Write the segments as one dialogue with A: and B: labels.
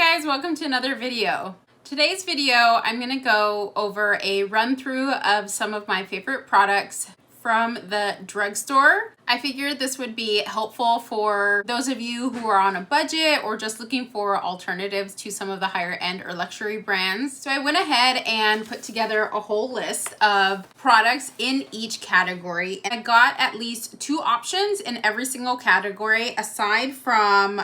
A: guys, welcome to another video. Today's video, I'm gonna go over a run through of some of my favorite products from the drugstore. I figured this would be helpful for those of you who are on a budget or just looking for alternatives to some of the higher end or luxury brands. So I went ahead and put together a whole list of products in each category. And I got at least 2 options in every single category aside from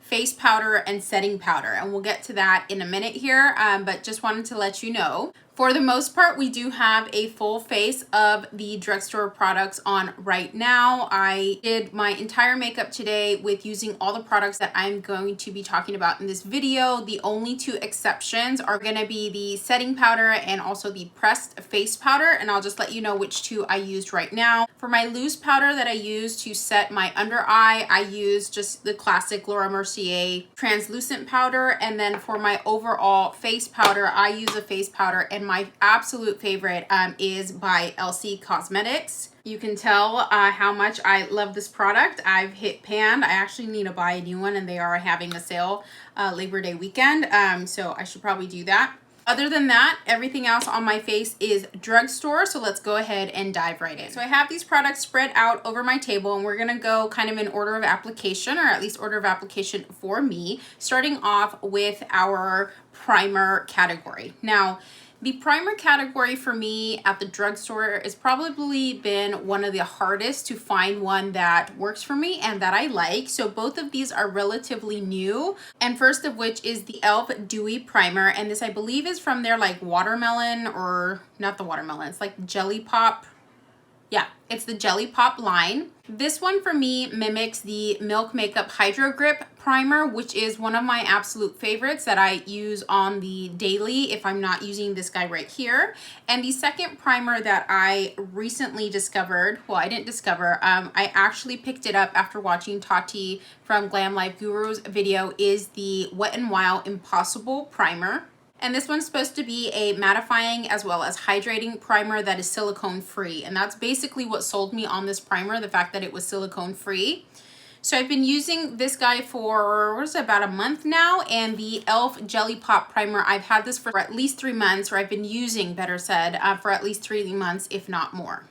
A: face powder and setting powder, and we'll get to that in a minute here, but just wanted to let you know. For the most part, we do have a full face of the drugstore products on right now. I did my entire makeup today with using all the products that I'm going to be talking about in this video. The only 2 exceptions are going to be the setting powder and also the pressed face powder, and I'll just let you know which 2 I used right now. For my loose powder that I use to set my under eye, I use just the classic Laura Mercier translucent powder, and then for my overall face powder, I use a face powder, and my absolute favorite is by LC Cosmetics. You can tell how much I love this product. I've hit pan. I actually need to buy a new one, and they are having a sale Labor Day weekend, so I should probably do that. Other than that, everything else on my face is drugstore, so let's go ahead and dive right in. So I have these products spread out over my table, and we're gonna go kind of in order of application, or at least order of application for me, starting off with our primer category. Now, the primer category for me at the drugstore has probably been one of the hardest to find one that works for me and that I like. So both of these are relatively new. And first of which is the e.l.f. Dewy Primer. And this I believe is from their like watermelon, or not the watermelon, it's like Jelly Pop. Yeah, it's the Jelly Pop line. This one for me mimics the Milk Makeup Hydro Grip Primer, which is one of my absolute favorites that I use on the daily if I'm not using this guy right here. And the second primer that I recently discovered, well, I didn't discover, I actually picked it up after watching Tati from Glam Life Guru's video, is the Wet n Wild Impossible Primer. And this one's supposed to be a mattifying as well as hydrating primer that is silicone free. And that's basically what sold me on this primer, the fact that it was silicone free. So I've been using this guy for, what is it, about a month now. And the e.l.f. Jelly Pop Primer, I've had this for at least 3 months, or I've been using, better said, for at least 3 months, if not more.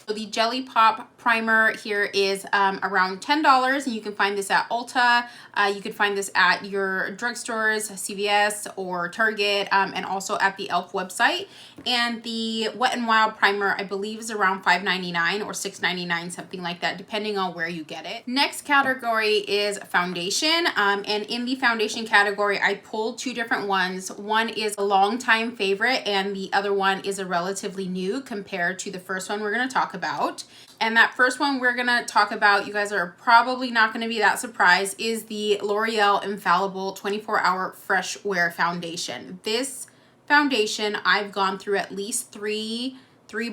A: So the Jelly Pop Primer here is around $10, and you can find this at Ulta. You can find this at your drugstores, CVS or Target, and also at the e.l.f. website. And the Wet n Wild Primer, I believe, is around $5.99 or $6.99, something like that, depending on where you get it. Next category is foundation, and in the foundation category, I pulled 2 different ones. One is a long-time favorite, and the other one is a relatively new compared to the first one we're going to talk about. And that first one we're gonna talk about, you guys are probably not gonna be that surprised, is the L'Oreal Infallible 24-Hour Fresh Wear Foundation. This foundation, I've gone through at least three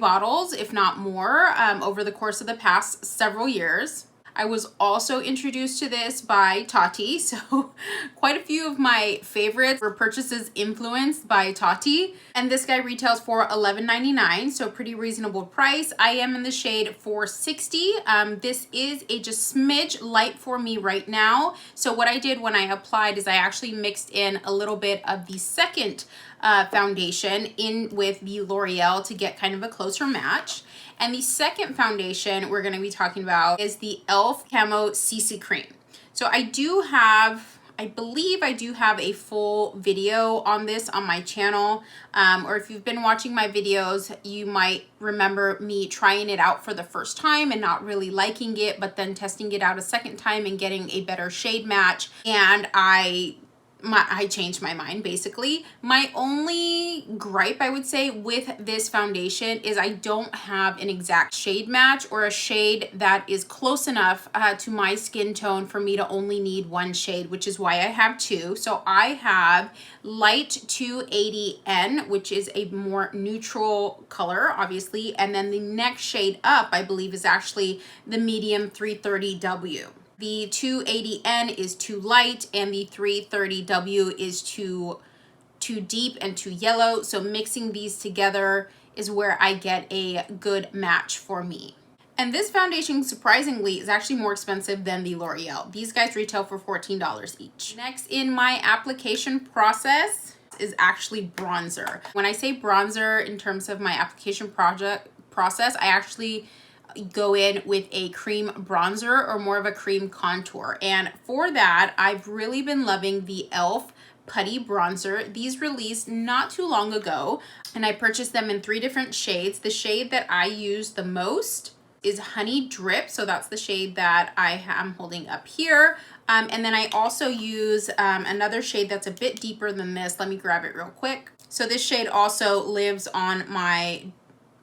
A: bottles, if not more, over the course of the past several years. I was also introduced to this by Tati, so quite a few of my favorites were purchases influenced by Tati. And this guy retails for $11.99, so pretty reasonable price. I am in the shade 460. This is a just smidge light for me right now. So what I did when I applied is I actually mixed in a little bit of the second foundation in with the L'Oreal to get kind of a closer match. And the second foundation we're going to be talking about is the e.l.f. Camo CC Cream. So I believe I do have a full video on this on my channel, or if you've been watching my videos, you might remember me trying it out for the first time and not really liking it, but then testing it out a second time and getting a better shade match, and I changed my mind, basically. My only gripe, I would say, with this foundation is I don't have an exact shade match or a shade that is close enough to my skin tone for me to only need 1 shade, which is why I have 2. So I have Light 280N, which is a more neutral color, obviously, and then the next shade up, I believe, is actually the medium 330W. The 280N is too light, and the 330W is too deep and too yellow. So mixing these together is where I get a good match for me. And this foundation, surprisingly, is actually more expensive than the L'Oreal. These guys retail for $14 each. Next in my application process is actually bronzer. When I say bronzer in terms of my application process, I actually go in with a cream bronzer or more of a cream contour. And for that, I've really been loving the e.l.f. Putty Bronzer. These released not too long ago, and I purchased them in 3 different shades. The shade that I use the most is Honey Drip, so that's the shade that I am holding up here. And then I also use another shade that's a bit deeper than this. Let me grab it real quick. So this shade also lives on my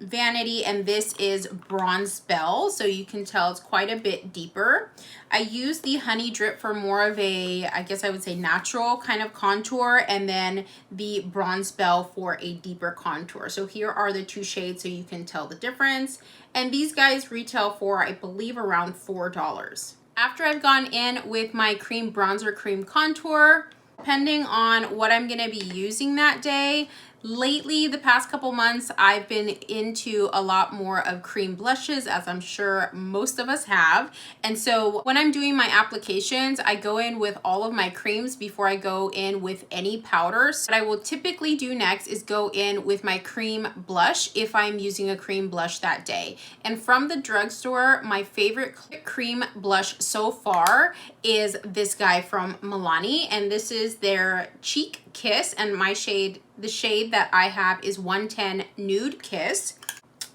A: vanity, and this is Bronze Bell, so you can tell it's quite a bit deeper. I use the Honey Drip for more of a, I guess I would say, natural kind of contour, and then the Bronze Bell for a deeper contour. So here are the 2 shades so you can tell the difference. And these guys retail for, I believe, around $4. After I've gone in with my cream bronzer, cream contour, depending on what I'm going to be using that day, lately, the past couple months, I've been into a lot more of cream blushes, as I'm sure most of us have. And so when I'm doing my applications, I go in with all of my creams before I go in with any powders. What I will typically do next is go in with my cream blush if I'm using a cream blush that day. And from the drugstore, my favorite cream blush so far is this guy from Milani, and this is their Cheek Kiss, and my shade, the shade that I have is 110 Nude Kiss,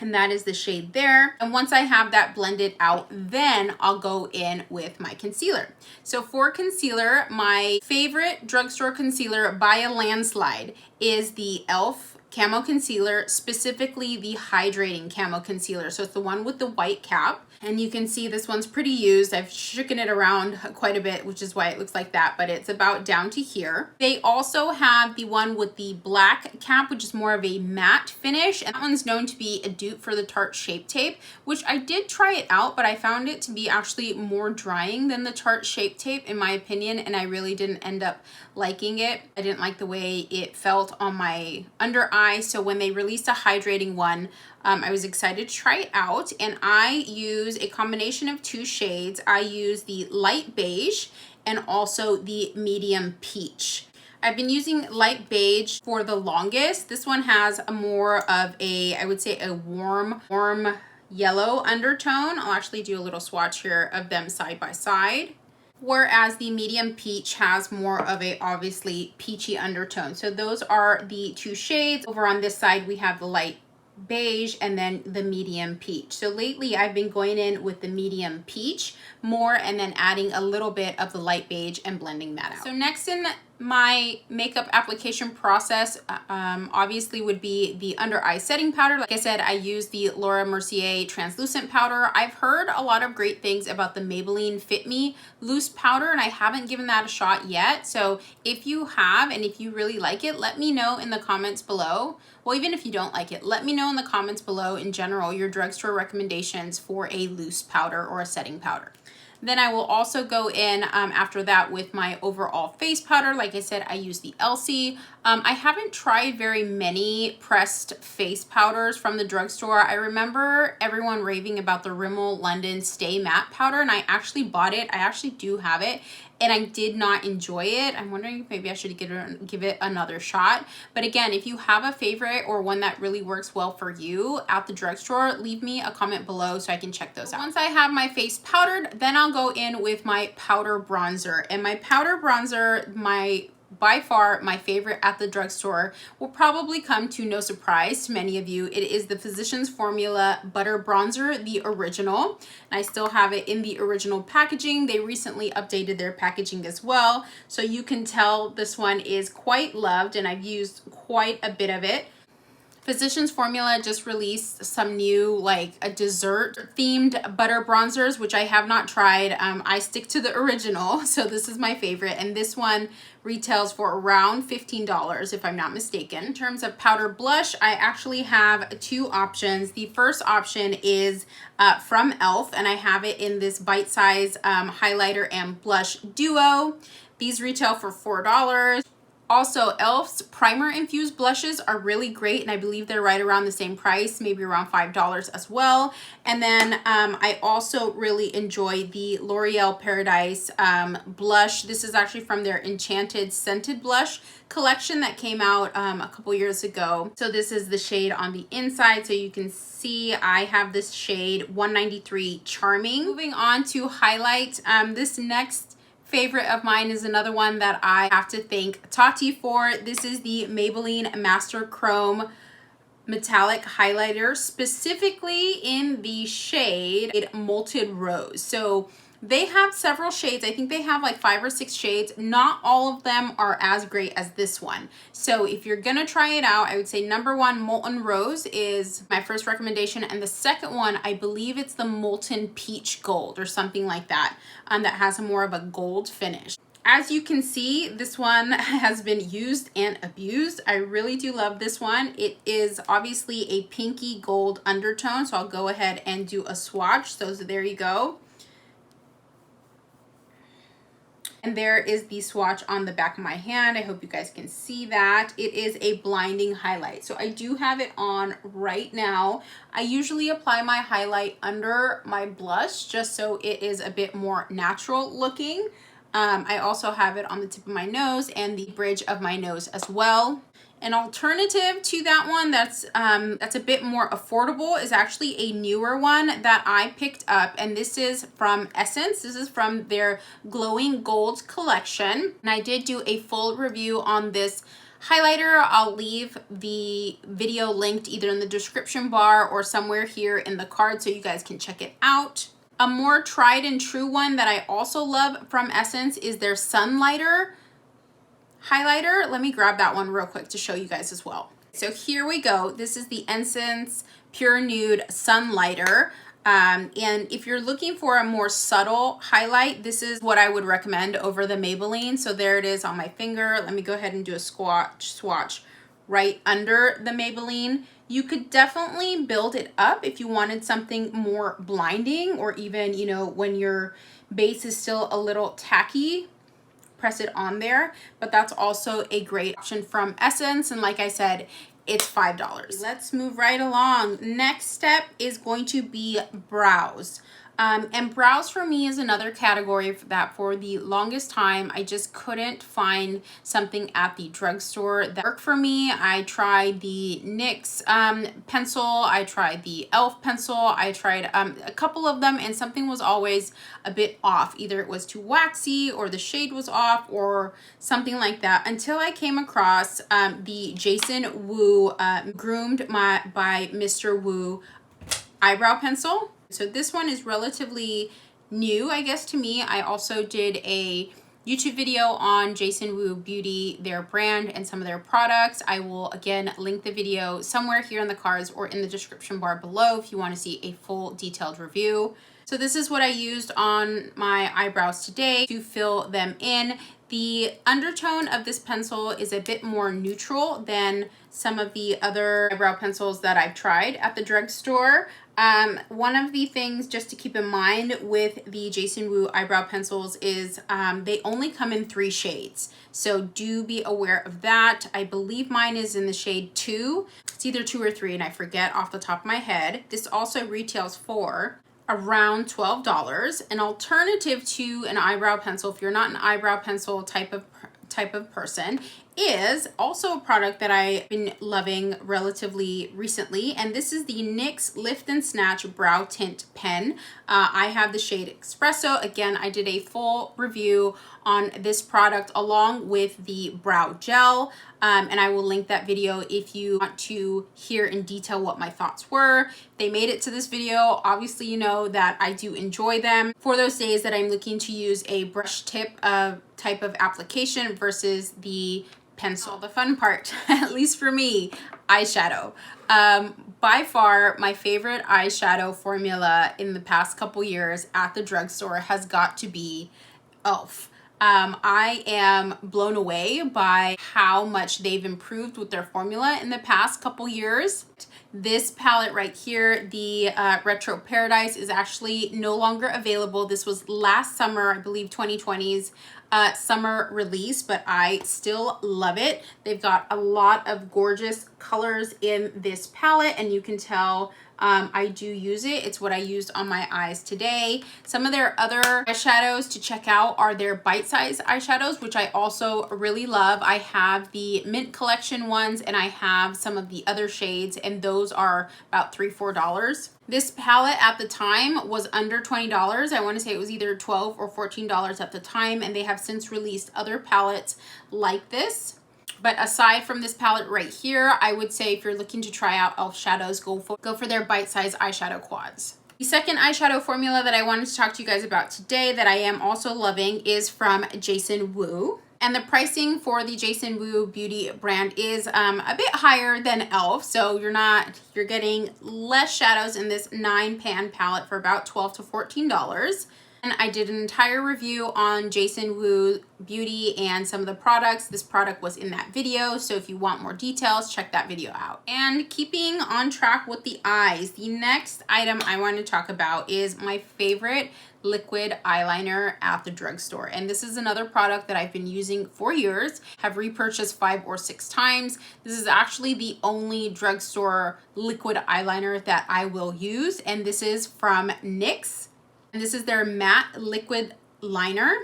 A: and that is the shade there. And once I have that blended out, then I'll go in with my concealer. So for concealer, my favorite drugstore concealer by a landslide is the e.l.f. Camo Concealer, specifically the Hydrating Camo Concealer. So it's the one with the white cap. And you can see this one's pretty used. I've shooken it around quite a bit, which is why it looks like that, but it's about down to here. They also have the one with the black cap, which is more of a matte finish. And that one's known to be a dupe for the Tarte Shape Tape, which I did try it out, but I found it to be actually more drying than the Tarte Shape Tape, in my opinion, and I really didn't end up liking it. I didn't like the way it felt on my under eye, so when they released a hydrating one, I was excited to try it out, and I use a combination of 2 shades. I use the light beige and also the medium peach. I've been using light beige for the longest. This one has a more of a, I would say, a warm yellow undertone. I'll actually do a little swatch here of them side by side. Whereas the medium peach has more of a obviously peachy undertone. So those are the 2 shades. Over on this side, we have the light beige and then the medium peach. So lately I've been going in with the medium peach more and then adding a little bit of the light beige and blending that out. So next in my makeup application process obviously would be the under eye setting powder. Like I said, I use the Laura Mercier translucent powder. I've heard a lot of great things about the Maybelline Fit Me loose powder, and I haven't given that a shot yet. So if you have, and if you really like it, let me know in the comments below. Well, even if you don't like it, let me know in the comments below in general your drugstore recommendations for a loose powder or a setting powder. Then I will also go in after that with my overall face powder. Like I said, I use the Elsie. I haven't tried very many pressed face powders from the drugstore. I remember everyone raving about the Rimmel London Stay Matte powder, and I actually bought it. I actually do have it, and I did not enjoy it. I'm wondering if maybe I should give it another shot. But again, if you have a favorite or one that really works well for you at the drugstore, leave me a comment below so I can check those out. Once I have my face powdered, then I'll go in with my powder bronzer. And my powder bronzer, by far my favorite at the drugstore, will probably come to no surprise to many of you. It is the Physicians Formula Butter Bronzer, the original. And I still have it in the original packaging. They recently updated their packaging as well, so you can tell this one is quite loved, and I've used quite a bit of it. Physicians Formula just released some new, like a dessert themed butter bronzers, which I have not tried. I stick to the original, so this is my favorite, and this one retails for around $15 if I'm not mistaken. In terms of powder blush, I actually have 2 options. The first option is from e.l.f. and I have it in this bite size highlighter and blush duo. These retail for $4. Also, e.l.f.'s primer infused blushes are really great, and I believe they're right around the same price, maybe around $5 as well. And then I also really enjoy the L'Oreal Paradise blush. This is actually from their Enchanted Scented Blush collection that came out a couple years ago. So this is the shade on the inside, so you can see I have this shade 193 Charming. Moving on to highlight, this next favorite of mine is another one that I have to thank Tati for. This is the Maybelline Master Chrome Metallic Highlighter, specifically in the shade Molten Rose. So they have several shades. I think they have like 5 or 6 shades. Not all of them are as great as this one. So if you're gonna try it out, I would say number 1, Molten Rose is my first recommendation. And the second one, I believe it's the Molten Peach Gold or something like that, that has more of a gold finish. As you can see, this one has been used and abused. I really do love this one. It is obviously a pinky gold undertone, so I'll go ahead and do a swatch. So there you go. And there is the swatch on the back of my hand. I hope you guys can see that. It is a blinding highlight. So I do have it on right now. I usually apply my highlight under my blush just so it is a bit more natural looking. I also have it on the tip of my nose and the bridge of my nose as well. An alternative to that one that's a bit more affordable is actually a newer one that I picked up, and this is from Essence. This is from their Glowing Gold collection, and I did do a full review on this highlighter. I'll leave the video linked either in the description bar or somewhere here in the card so you guys can check it out. A more tried and true one that I also love from Essence is their Sunlighter highlighter. Let me grab that one real quick to show you guys as well. So here we go. This is the Essence Pure Nude Sunlighter. And if you're looking for a more subtle highlight, this is what I would recommend over the Maybelline. So there it is on my finger. Let me go ahead and do a swatch right under the Maybelline. You could definitely build it up if you wanted something more blinding, or even, you know, when your base is still a little tacky, press it on there. But that's also a great option from Essence, and like I said, it's $5. Let's move right along. Next step is going to be brows. And brows for me is another category that for the longest time I just couldn't find something at the drugstore that worked for me. I tried the NYX pencil, I tried the e.l.f. pencil, I tried a couple of them, and something was always a bit off. Either it was too waxy or the shade was off or something like that, until I came across the Jason Wu Groomed by Mr. Wu eyebrow pencil. So this one is relatively new, I guess, to me. I also did a YouTube video on Jason Wu Beauty, their brand, and some of their products. I will, again, link the video somewhere here in the cards or in the description bar below if you want to see a full detailed review. So this is what I used on my eyebrows today to fill them in. The undertone of this pencil is a bit more neutral than some of the other eyebrow pencils that I've tried at the drugstore. One of the things just to keep in mind with the Jason Wu eyebrow pencils is they only come in 3 shades. So do be aware of that. I believe mine is in the shade 2. It's either 2 or 3, and I forget off the top of my head. This also retails for around $12. An alternative to an eyebrow pencil, if you're not an eyebrow pencil type of person, is also a product that I've been loving relatively recently, and this is the NYX Lift Snatch Brow Tint Pen. I have the shade Espresso. Again, I did a full review on this product along with the brow gel, and I will link that video if you want to hear in detail what my thoughts were. If they made it to this video, obviously you know that I do enjoy them for those days that I'm looking to use a brush tip type of application versus the pencil. The fun part, at least for me, eyeshadow. By far, my favorite eyeshadow formula in the past couple years at the drugstore has got to be e.l.f. I am blown away by how much they've improved with their formula in the past couple years. This palette right here, the Retro Paradise, is actually no longer available. This was last summer, I believe 2020's summer release, but I still love it. They've got a lot of gorgeous colors in this palette, and you can tell I do use it. It's what I used on my eyes today. Some of their other eyeshadows to check out are their bite-sized eyeshadows, which I also really love. I have the Mint Collection ones, and I have some of the other shades, and those are about $3–4. This palette at the time was under $20. I want to say it was either $12 or $14 at the time, and they have since released other palettes like this. But aside from this palette right here, I would say if you're looking to try out e.l.f. shadows, go for their bite-sized eyeshadow quads. The second eyeshadow formula that I wanted to talk to you guys about today that I am also loving is from Jason Wu. And the pricing for the Jason Wu beauty brand is a bit higher than e.l.f. So you're getting less shadows in this 9-pan palette for about $12 to $14. And I did an entire review on Jason Wu Beauty and some of the products. This product was in that video, so if you want more details, check that video out. And keeping on track with the eyes, the next item I want to talk about is my favorite liquid eyeliner at the drugstore. And this is another product that I've been using for years, have repurchased 5 or 6 times. This is actually the only drugstore liquid eyeliner that I will use, and this is from NYX. And this is their matte liquid liner.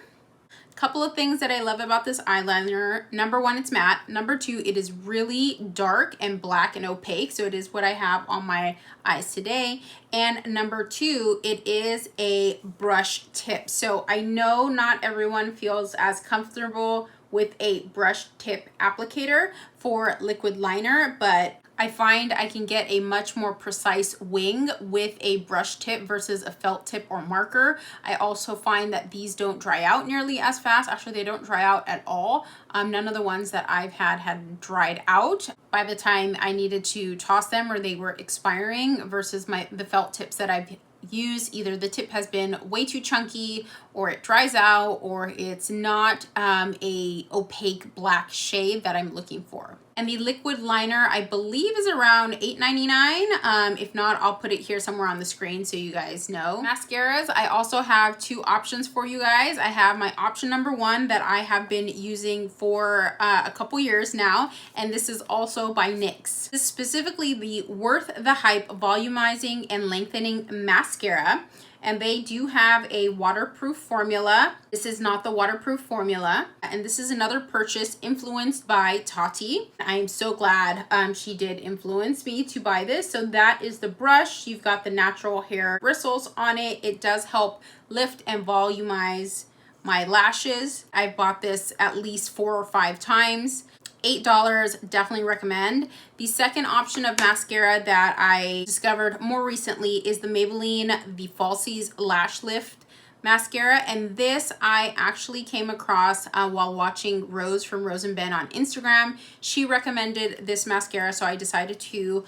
A: A couple of things that I love about this eyeliner. Number one, it's matte. Number two, it is really dark and black and opaque. So it is what I have on my eyes today. And number two, it is a brush tip. So I know not everyone feels as comfortable with a brush tip applicator for liquid liner, but I find I can get a much more precise wing with a brush tip versus a felt tip or marker. I also find that these don't dry out nearly as fast. Actually, they don't dry out at all. None of the ones that I've had dried out by the time I needed to toss them or they were expiring versus the felt tips that I've used. Either the tip has been way too chunky or it dries out or it's not a opaque black shade that I'm looking for. And the liquid liner, I believe, is around $8.99. If not, I'll put it here somewhere on the screen so you guys know. Mascaras, I also have 2 options for you guys. I have my option number 1 that I have been using for a couple years now, and this is also by NYX. This is specifically the Worth the Hype Volumizing and Lengthening Mascara. And they do have a waterproof formula. This is not the waterproof formula. And this is another purchase influenced by Tati. I am so glad she did influence me to buy this. So that is the brush. You've got the natural hair bristles on it. It does help lift and volumize my lashes. I've bought this at least 4 or 5 times. $8, definitely recommend. The second option of mascara that I discovered more recently is the Maybelline The Falsies Lash Lift Mascara, and this I actually came across while watching Rose from Rose and Ben on Instagram. She recommended this mascara, so I decided to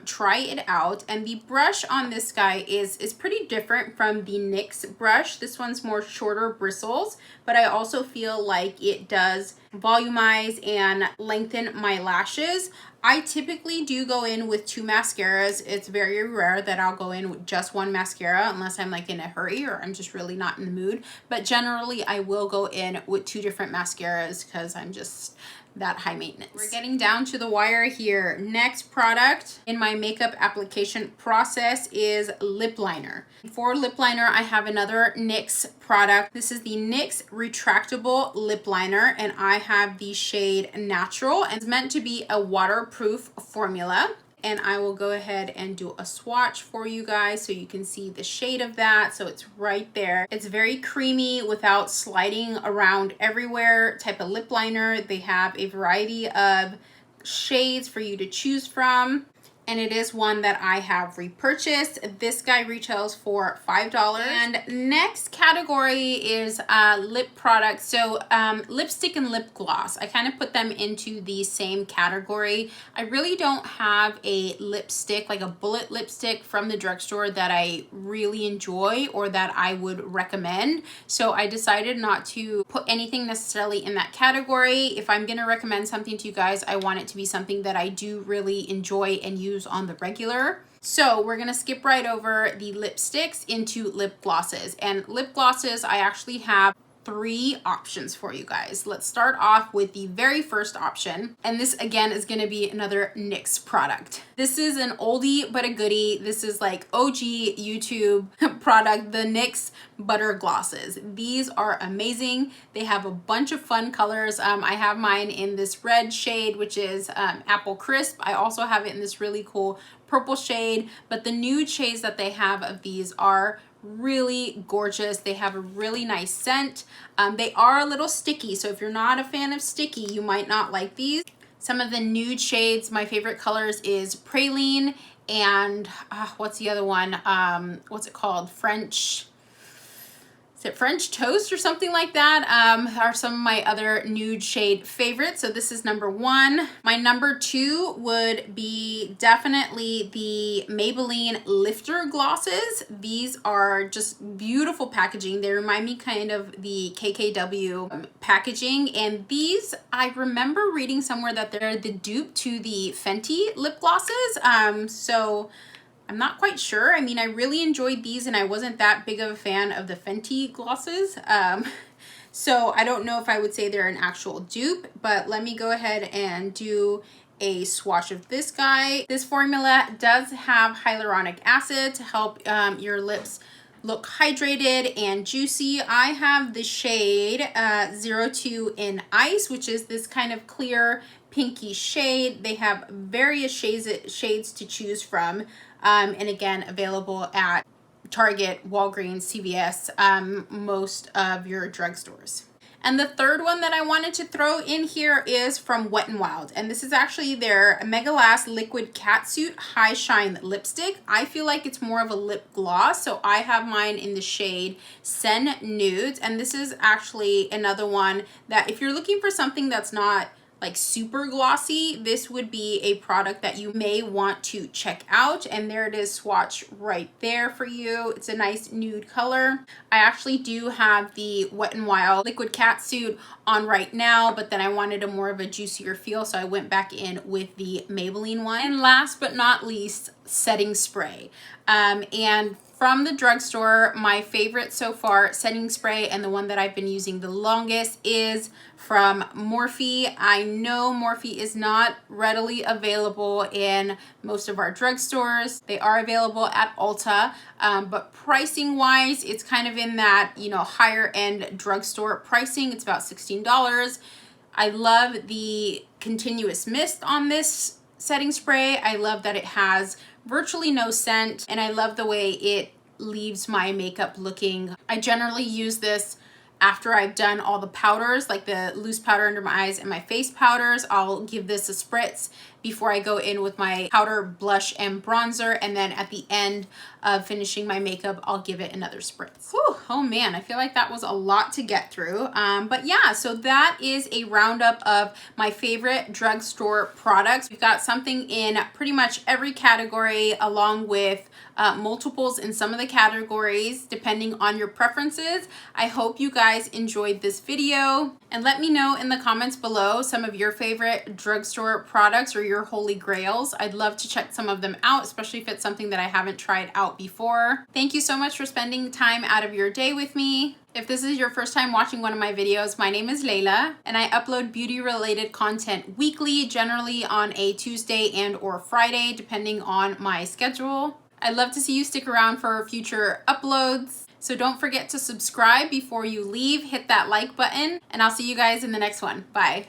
A: try it out. And the brush on this guy is pretty different from the NYX brush. This one's more shorter bristles, but I also feel like it does volumize and lengthen my lashes. I typically do go in with 2 mascaras. It's very rare that I'll go in with just 1 mascara unless I'm like in a hurry or I'm just really not in the mood. But generally I will go in with 2 different mascaras because I'm just that high maintenance. We're getting down to the wire here. Next product in my makeup application process is lip liner. For lip liner, I have another NYX product. This is the NYX Retractable Lip Liner, and I have the shade Natural, and it's meant to be a waterproof formula. And I will go ahead and do a swatch for you guys so you can see the shade of that. So it's right there. It's very creamy without sliding around everywhere type of lip liner. They have a variety of shades for you to choose from. And it is one that I have repurchased. This guy retails for $5. And next category is lip products. So lipstick and lip gloss. I kind of put them into the same category. I really don't have a lipstick, like a bullet lipstick from the drugstore that I really enjoy or that I would recommend. So I decided not to put anything necessarily in that category. If I'm going to recommend something to you guys, I want it to be something that I do really enjoy and use on the regular. So we're gonna skip right over the lipsticks into lip glosses. And lip glosses, I actually have 3 options for you guys. Let's start off with the very first option, and this again is going to be another NYX product. This is an oldie but a goodie. This is like OG YouTube product, the NYX Butter Glosses. These are amazing. They have a bunch of fun colors. I have mine in this red shade, which is Apple Crisp. I also have it in this really cool purple shade, but the nude shades that they have of these are really gorgeous. They have a really nice scent. They are a little sticky, so if you're not a fan of sticky, you might not like these. Some of the nude shades, my favorite colors is Praline and what's the other one? What's it called? Is it French Toast or something like that? Are some of my other nude shade favorites. So this is number 1. My number 2 would be definitely the Maybelline Lifter Glosses. These are just beautiful packaging. They remind me kind of the KKW packaging. And these, I remember reading somewhere that they're the dupe to the Fenty lip glosses. So I'm not quite sure. I mean, I really enjoyed these and I wasn't that big of a fan of the Fenty glosses. So I don't know if I would say they're an actual dupe, but let me go ahead and do a swatch of this guy. This formula does have hyaluronic acid to help your lips look hydrated and juicy. I have the shade 02 in Ice, which is this kind of clear pinky shade. They have various shades to choose from. And again, available at Target, Walgreens, CVS, most of your drugstores. And the third one that I wanted to throw in here is from Wet n Wild. And this is actually their Mega Last Liquid Catsuit High Shine Lipstick. I feel like it's more of a lip gloss, so I have mine in the shade Sen Nudes. And this is actually another one that if you're looking for something that's not like super glossy, this would be a product that you may want to check out. And there it is, swatch right there for you. It's a nice nude color. I actually do have the Wet n Wild Liquid Catsuit on right now, but then I wanted a more of a juicier feel, so I went back in with the Maybelline one. And last but not least, setting spray. And from the drugstore, my favorite so far setting spray, and the one that I've been using the longest, is from Morphe. I know Morphe is not readily available in most of our drugstores. They are available at Ulta, but pricing wise, it's kind of in that, you know, higher end drugstore pricing. It's about $16. I love the continuous mist on this setting spray. I love that it has virtually no scent, and I love the way it leaves my makeup looking. I generally use this after I've done all the powders, like the loose powder under my eyes and my face powders. I'll give this a spritz before I go in with my powder, blush, and bronzer. And then at the end of finishing my makeup, I'll give it another spritz. Whew, oh man, I feel like that was a lot to get through. But yeah, so that is a roundup of my favorite drugstore products. We've got something in pretty much every category, along with multiples in some of the categories, depending on your preferences. I hope you guys enjoyed this video, and let me know in the comments below some of your favorite drugstore products or your holy grails. I'd love to check some of them out, especially if it's something that I haven't tried out before. Thank you so much for spending time out of your day with me. If this is your first time watching one of my videos, my name is Layla, and I upload beauty-related content weekly, generally on a Tuesday and or Friday, depending on my schedule. I'd love to see you stick around for future uploads. So don't forget to subscribe before you leave. Hit that like button, and I'll see you guys in the next one. Bye.